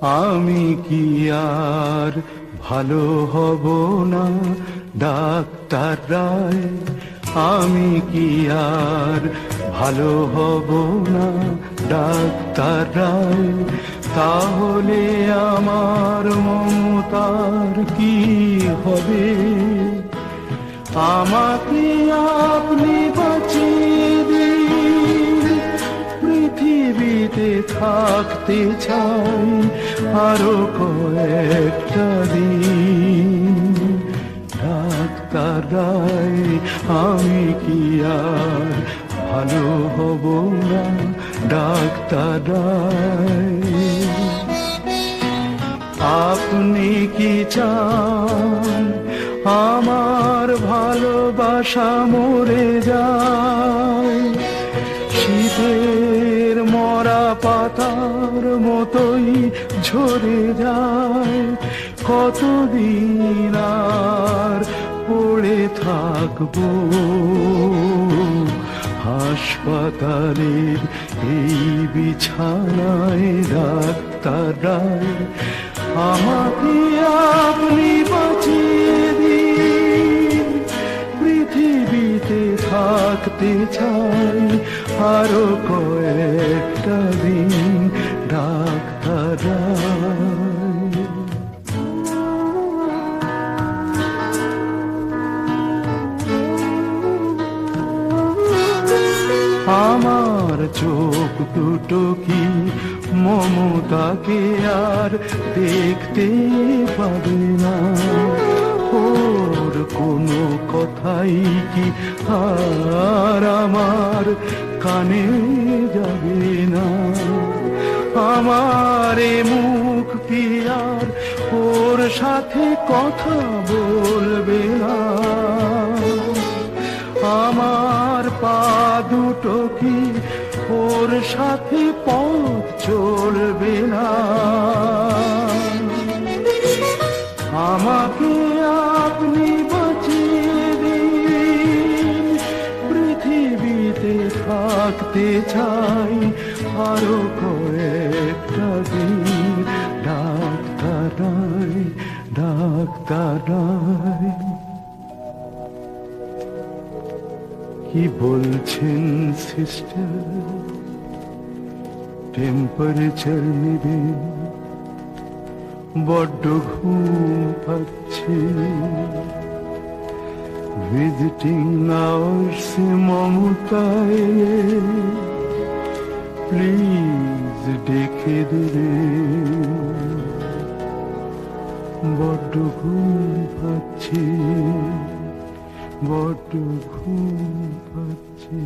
আমি কি আর ভালো হব না ডাক্তার রায়? আমি কি আর ভালো হব না ডাক্তার রায়? তাহলে আমার মমতার কি হবে? আমাকে আপনি বাঁচিয়ে দিন, পৃথিবীতে থাকতে চাই আরো কয়েকটা দিন। ডাক্তার রায়, আমি কি আর ভালো হব না ডাক্তার রায়? আপনি কি চান আমার ভালোবাসা মরে যায়? শীতের মরা পাতার মতোই ঝরে যায়। কতদিন আর পড়ে থাকবো হাসপাতালের এই বিছানায়? ডাক্তার রায়, আমাকে আপনি বাঁচিয়ে দিন, পৃথিবীতে থাকতে চাই আরো কয়েকটা দিন। ডাক্তার রায়, আমার চোখ দুটো কি মমতাকে আর দেখতে পাবে না? ওর কোনো কথাই কি আর আমার কানে যাবে না? আমার এ মুখ কি আর ওর সাথে কথা বলবে না? আমার পা দুটো কি ওর সাথে পথ চলবে না? আমাকে আপনি বাঁচিয়ে দিন, পৃথিবীতে থাকতে চাই আরো কয়েকটা দিন। ডাক্তার রায়, ডাক্তার রায়, কি বলছেন সিস্টার? টেম্পারেচার নেবে, বড্ড ঘুম পাচ্ছে। ভিজিটিং আওয়ার্স মমতায় প্লিজ ডেকে দেবে, বড্ড ঘুম পাচ্ছে, বড্ড ঘুম পাচ্ছে।